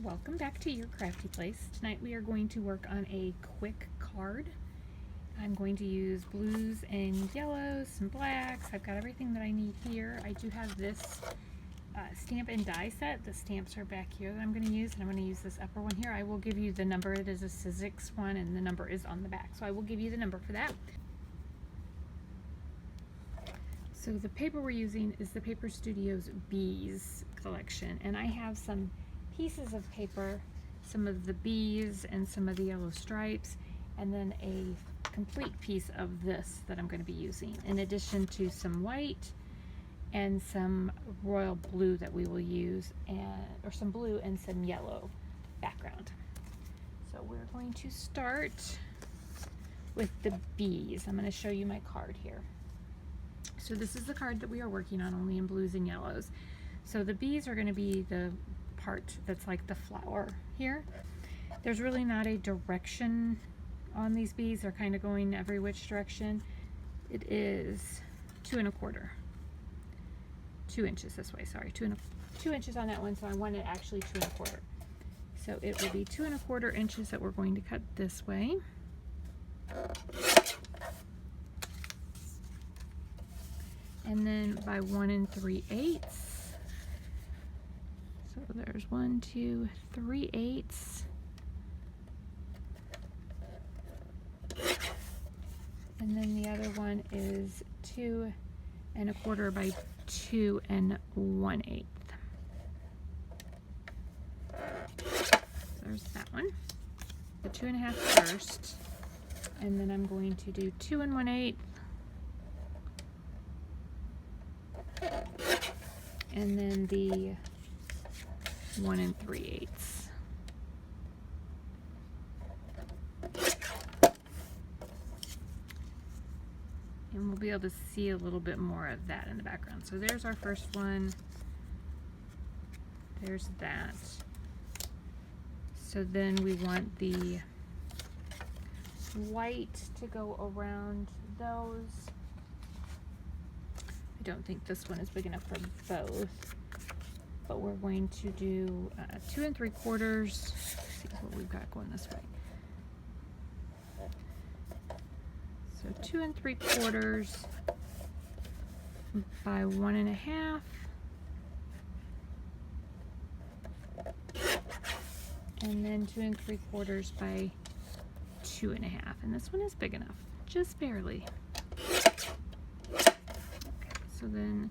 Welcome back to your crafty place. Tonight we are going to work on a quick card. I'm going to use blues and yellows, some blacks. I've got everything that I need here. I do have this stamp and die set. The stamps are back here that I'm going to use, and I'm going to use this upper one here. I will give you the number. It is a Sizzix one, and the number is on the back, so I will give you the number for that. So the paper we're using is the Paper Studios Bees collection, and I have some pieces of paper, some of the bees and some of the yellow stripes, and then a complete piece of this that I'm going to be using, in addition to some white and some royal blue that we will use, or some blue and some yellow background. So we're going to start with the bees. I'm going to show you my card here. So this is the card that we are working on, only in blues and yellows. So the bees are going to be the part that's like the flower here. There's really not a direction on these bees. They're kind of going every which direction. It is 2 1/4. 2 inches this way, sorry. 2 inches on that one, so I want it actually 2 1/4. So it will be 2 1/4 inches that we're going to cut this way. And then by 1 3/8. So there's 1 2 3/8. And then the other one is 2 1/4 by 2 1/8. So there's that one. The 2 1/2 first, and then I'm going to do 2 1/8. And then the 1 3/8. And we'll be able to see a little bit more of that in the background. So there's our first one. There's that. So then we want the white to go around those. I don't think this one is big enough for both, but we're going to do 2 3/4. See what we've got going this way. So 2 3/4 by 1 1/2, and then 2 3/4 by 2 1/2. And this one is big enough, just barely. So then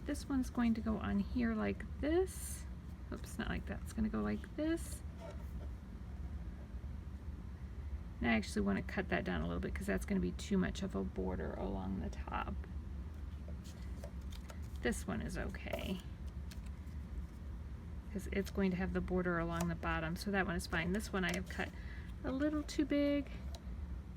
this one's going to go on here like this. Oops, not like that. It's going to go like this. And I actually want to cut that down a little bit because that's going to be too much of a border along the top. This one is okay because it's going to have the border along the bottom, so that one is fine. This one I have cut a little too big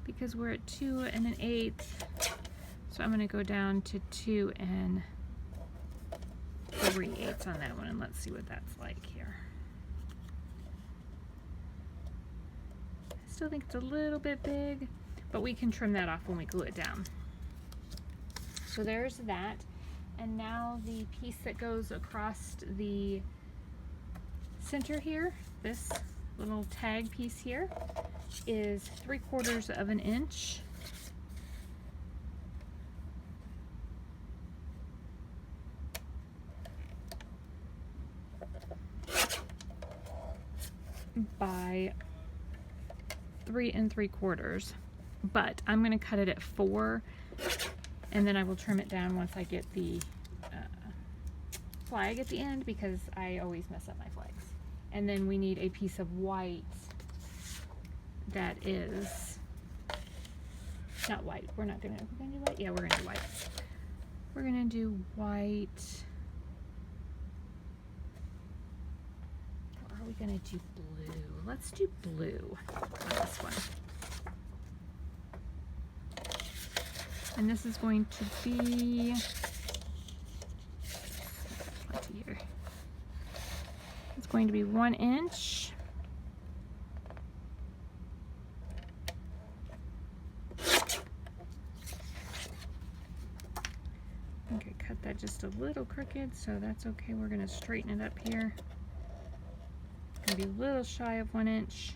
because we're at 2 1/8. So I'm going to go down to 2 3/8 on that one, and let's see what that's like here. I still think it's a little bit big, but we can trim that off when we glue it down. So there's that. And now the piece that goes across the center here, this little tag piece here, is 3/4 of an inch. By 3 3/4, but I'm going to cut it at 4, and then I will trim it down once I get the flag at the end, because I always mess up my flags. And then we need a piece of white that is not white. We're going to do white. Yeah, we're going to do white. We're going to do white. Or are we going to do blue? Let's do blue on this one. And this is going to be here. It's going to be 1 inch. Okay, cut that just a little crooked, so that's okay. We're going to straighten it up here. maybe a little shy of 1 inch.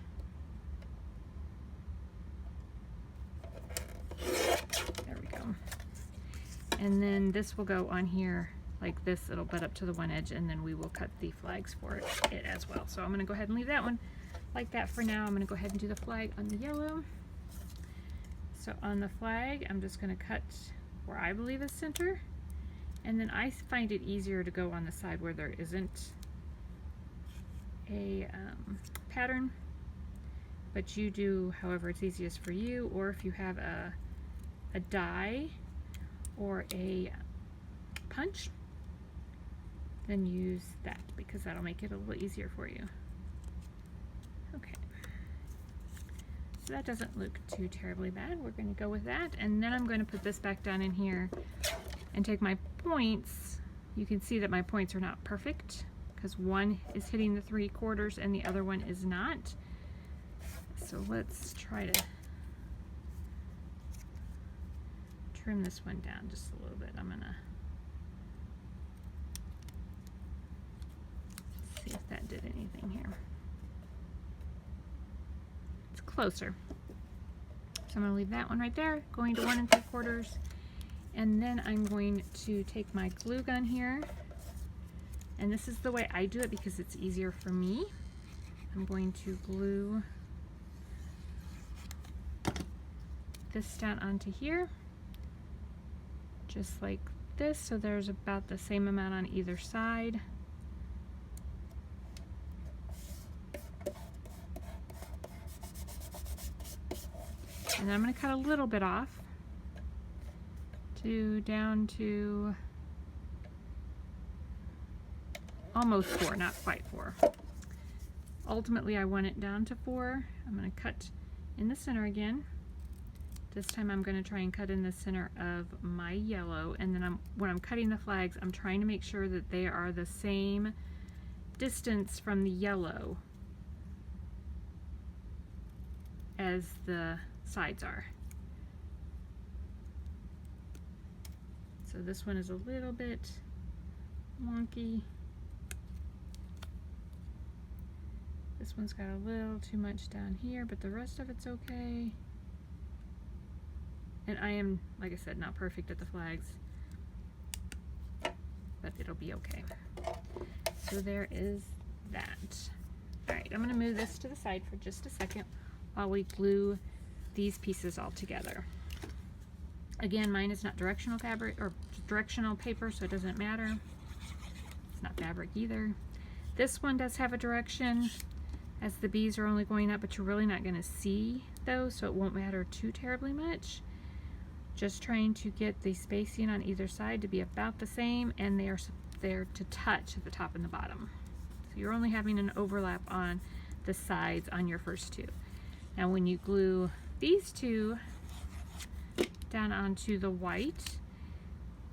There we go. And then this will go on here like this. It'll butt up to the one edge, and then we will cut the flags for it as well. So I'm going to go ahead and leave that one like that for now. I'm going to go ahead and do the flag on the yellow. So on the flag, I'm just going to cut where I believe is center, and then I find it easier to go on the side where there isn't a pattern, but you do however it's easiest for you, or if you have a die or a punch, then use that, because that'll make it a little easier for you. Okay, so that doesn't look too terribly bad. We're going to go with that, and then I'm going to put this back down in here and take my points. You can see that my points are not perfect because one is hitting the 3/4 and the other one is not. So let's try to trim this one down just a little bit. I'm gonna see if that did anything here. It's closer. So I'm gonna leave that one right there, going to 1 3/4. And then I'm going to take my glue gun here, and this is the way I do it because it's easier for me. I'm going to glue this down onto here, just like this, so there's about the same amount on either side. And then I'm going to cut a little bit off down to almost 4, not quite 4. Ultimately, I want it down to 4. I'm going to cut in the center again. This time I'm going to try and cut in the center of my yellow, and then when I'm cutting the flags, I'm trying to make sure that they are the same distance from the yellow as the sides are. So this one is a little bit wonky. This one's got a little too much down here, but the rest of it's okay. And I am, like I said, not perfect at the flags, but it'll be okay. So there is that. All right, I'm gonna move this to the side for just a second while we glue these pieces all together. Again, mine is not directional fabric or directional paper, so it doesn't matter. It's not fabric either. This one does have a direction as the bees are only going up, but you're really not gonna see those, so it won't matter too terribly much. Just trying to get the spacing on either side to be about the same, and they are there to touch at the top and the bottom. So you're only having an overlap on the sides on your first two. Now when you glue these two down onto the white,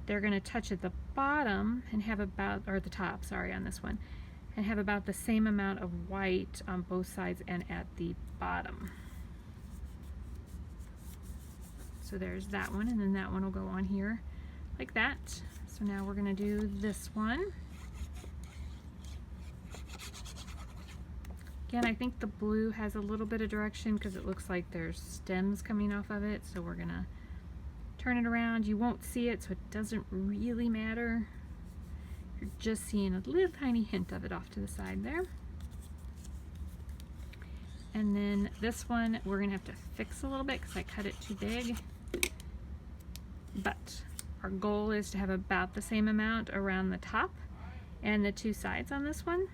they're going to touch at the bottom and have about, or the top, sorry, on this one, and have about the same amount of white on both sides and at the bottom. So there's that one, and then that one will go on here like that. So now we're going to do this one. Again, I think the blue has a little bit of direction because it looks like there's stems coming off of it, so we're going to turn it around. You won't see it, so it doesn't really matter. You're just seeing a little tiny hint of it off to the side there. And then this one we're going to have to fix a little bit because I cut it too big. But our goal is to have about the same amount around the top and the two sides on this one.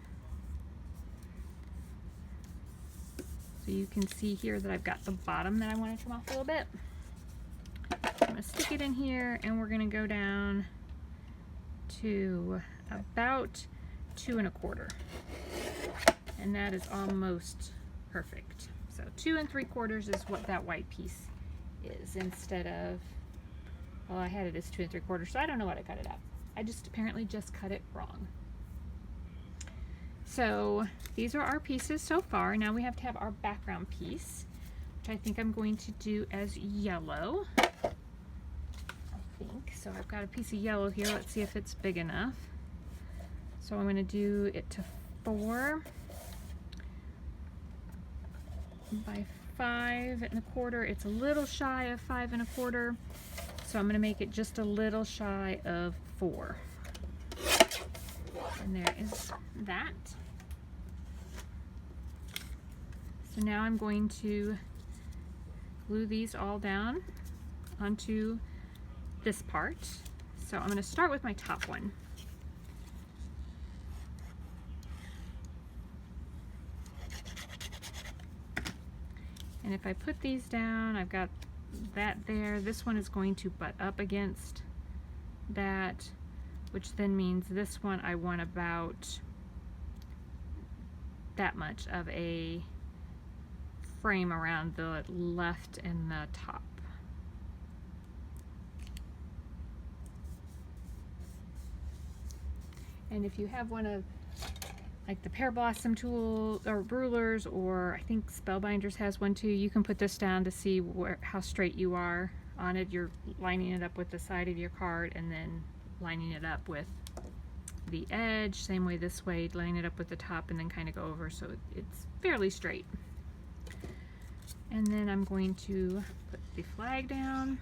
So you can see here that I've got the bottom that I want to trim off a little bit. I'm going to stick it in here, and we're going to go down to about 2 1/4. And that is almost perfect. So 2 3/4 is what that white piece is, instead of, well, I had it as 2 3/4, so I don't know what I cut it at. I just apparently just cut it wrong. So these are our pieces so far. Now we have to have our background piece, which I think I'm going to do as yellow. I think. So I've got a piece of yellow here. Let's see if it's big enough. So I'm going to do it to 4. by 5 1/4. It's a little shy of 5 1/4, so I'm going to make it just a little shy of 4. And there is that. So now I'm going to glue these all down onto this part. So I'm going to start with my top one. And if I put these down, I've got that there. This one is going to butt up against that, which then means this one I want about that much of a frame around the left and the top. And if you have one of like the Pear Blossom tool or rulers, or I think Spellbinders has one too, you can put this down to see how straight you are on it. You're lining it up with the side of your card and then lining it up with the edge, same way this way, line it up with the top and then kind of go over so it's fairly straight. And then I'm going to put the flag down.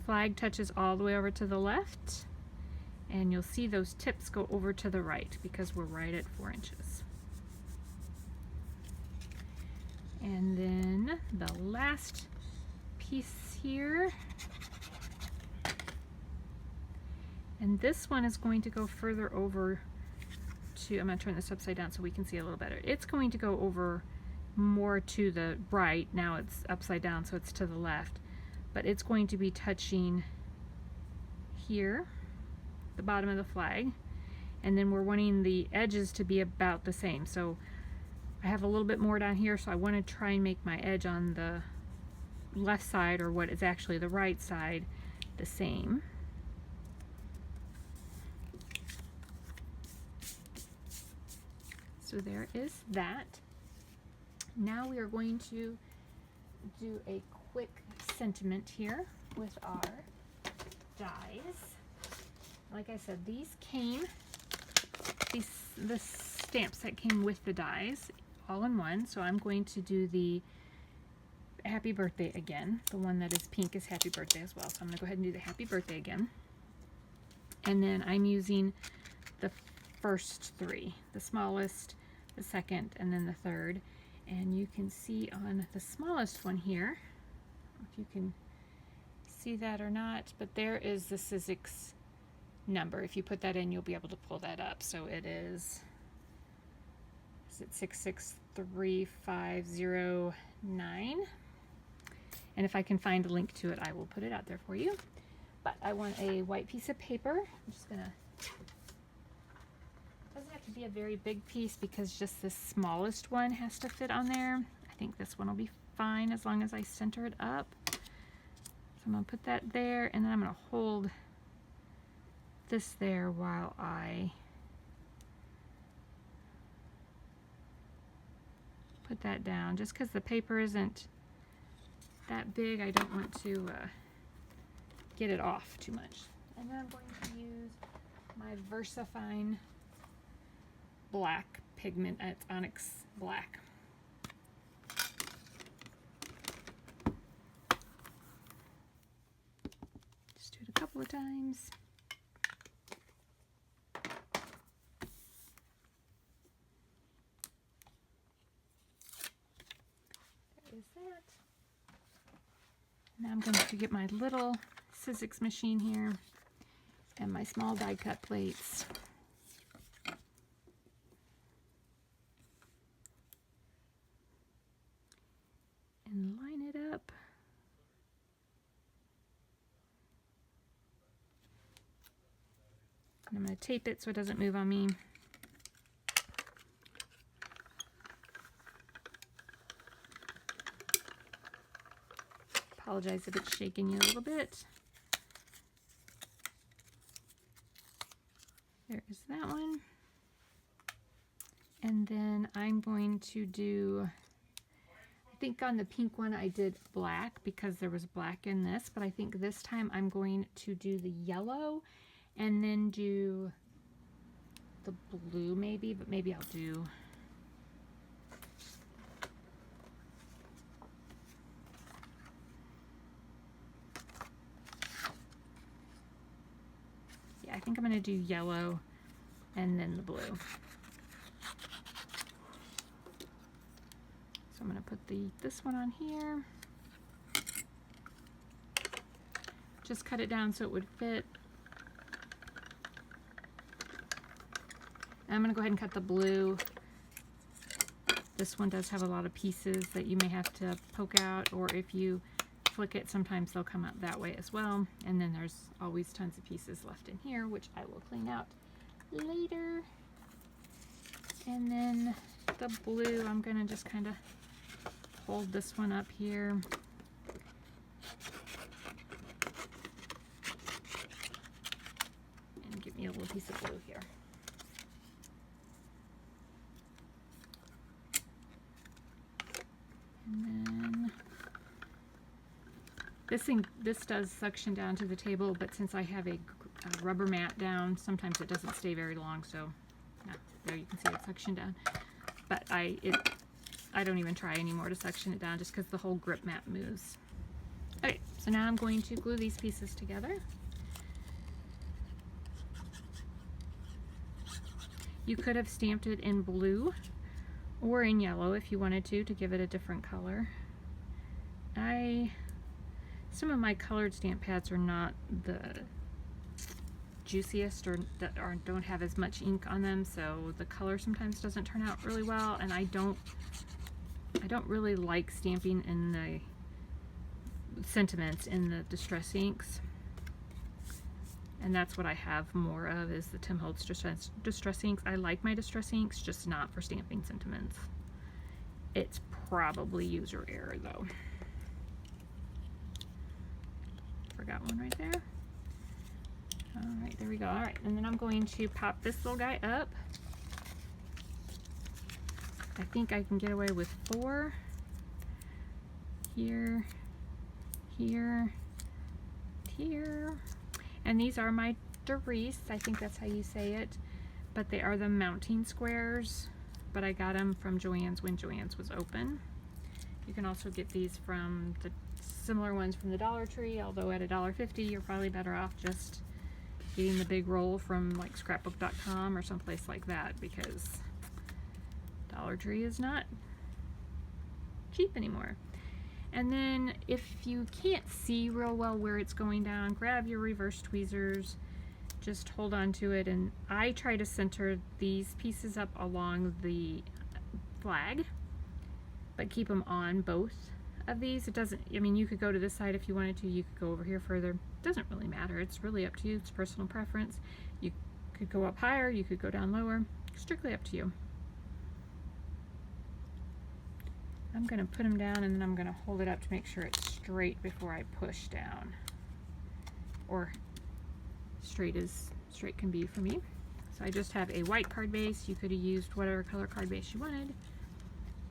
Flag touches all the way over to the left, and you'll see those tips go over to the right because we're right at 4 inches. And then the last piece here, and this one is going to go further over to, I'm going to turn this upside down so we can see a little better. It's going to go over more to the right. Now it's upside down, so it's to the left. But it's going to be touching here, the bottom of the flag, and then we're wanting the edges to be about the same. So I have a little bit more down here, so I want to try and make my edge on the left side, or what is actually the right side, the same. So there is that. Now we are going to do a quick sentiment here with our dies. Like I said, the stamp set came with the dies all in one, so I'm going to do the happy birthday again. The one that is pink is happy birthday as well, so I'm going to go ahead and do the happy birthday again. And then I'm using the first 3, the smallest, the second, and then the third. And you can see on the smallest one here, if you can see that or not, but there is the Sizzix number. If you put that in, you'll be able to pull that up. So it is it 663509? And if I can find a link to it, I will put it out there for you. But I want a white piece of paper. I'm just gonna, doesn't have to be a very big piece because just the smallest one has to fit on there. I think this one will be fine as long as I center it up. So I'm going to put that there, and then I'm going to hold this there while I put that down. Just because the paper isn't that big, I don't want to get it off too much. And then I'm going to use my VersaFine black pigment at Onyx Black. Just do it a couple of times. There is that. Now I'm going to get my little Sizzix machine here and my small die cut plates. And line it up. And I'm going to tape it so it doesn't move on me. Apologize if it's shaking you a little bit. There is that one. And then I'm going to do, I think on the pink one I did black because there was black in this, but I think this time I'm going to do the yellow and then do the blue maybe, but maybe I'll do I think I'm going to do yellow and then the blue. So I'm going to put this one on here. Just cut it down so it would fit. And I'm going to go ahead and cut the blue. This one does have a lot of pieces that you may have to poke out, or if you flick it, sometimes they'll come out that way as well. And then there's always tons of pieces left in here, which I will clean out later. And then the blue, I'm gonna just kind of hold this one up here. And give me a little piece of blue here. And then this does suction down to the table, but since I have a rubber mat down, sometimes it doesn't stay very long, so there you can see it suction down. But I don't even try anymore to suction it down, just because the whole grip mat moves. Okay, so now I'm going to glue these pieces together. You could have stamped it in blue or in yellow if you wanted to give it a different color. Some of my colored stamp pads are not the juiciest, or don't have as much ink on them, so the color sometimes doesn't turn out really well, and I don't really like stamping in the sentiments in the distress inks. And that's what I have more of, is the Tim Holtz distress inks. I like my distress inks, just not for stamping sentiments. It's probably user error though. Forgot one right there. All right, there we go. All right, and then I'm going to pop this little guy up. I think I can get away with 4. Here, here, here. And these are my Doris, I think that's how you say it, but they are the mounting squares, but I got them from Joann's when Joann's was open. You can also get these from the similar ones from the Dollar Tree, although at $1.50 you're probably better off just getting the big roll from like scrapbook.com or someplace like that, because Dollar Tree is not cheap anymore. And then if you can't see real well where it's going down, grab your reverse tweezers, just hold on to it, and I try to center these pieces up along the flag, but keep them on both of these. It doesn't, I mean, you could go to this side if you wanted to, you could go over here further. It doesn't really matter, it's really up to you, it's personal preference. You could go up higher, you could go down lower, strictly up to you. I'm going to put them down, and then I'm going to hold it up to make sure it's straight before I push down, or straight as straight can be for me. So I just have a white card base. You could have used whatever color card base you wanted.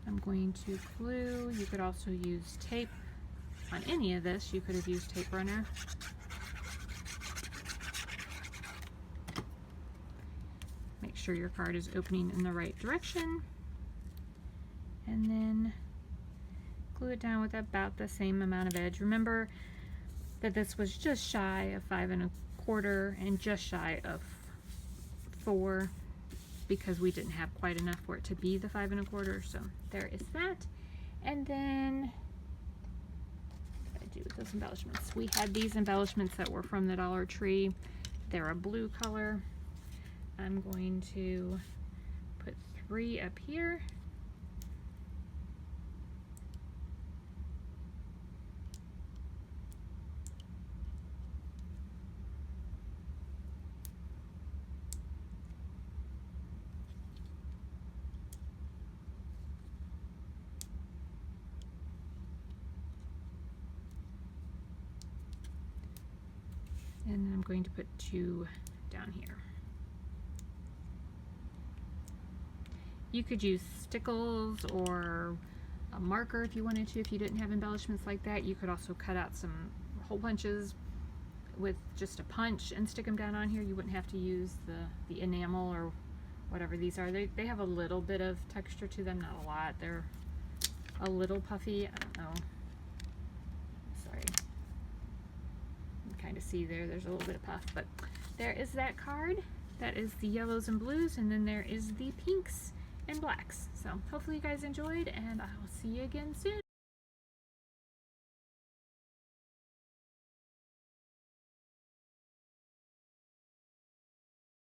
I'm going to glue. You could also use tape on any of this. You could have used tape runner. Make sure your card is opening in the right direction, and then glue it down with about the same amount of edge. Remember that this was just shy of 5 1/4 and just shy of 4, because we didn't have quite enough for it to be the 5 1/4. So there is that. And then what did I do with those embellishments? We had these embellishments that were from the Dollar Tree. They're a blue color. I'm going to put 3 up here. And then I'm going to put 2 down here. You could use stickles or a marker if you wanted to, if you didn't have embellishments like that. You could also cut out some hole punches with just a punch and stick them down on here. You wouldn't have to use the enamel or whatever these are. They have a little bit of texture to them, not a lot. They're a little puffy. I don't know. Sorry. You can kind of see there's a little bit of puff, but there is that card. That is the yellows and blues, and then there is the pinks and blacks. So hopefully you guys enjoyed, and I'll see you again soon.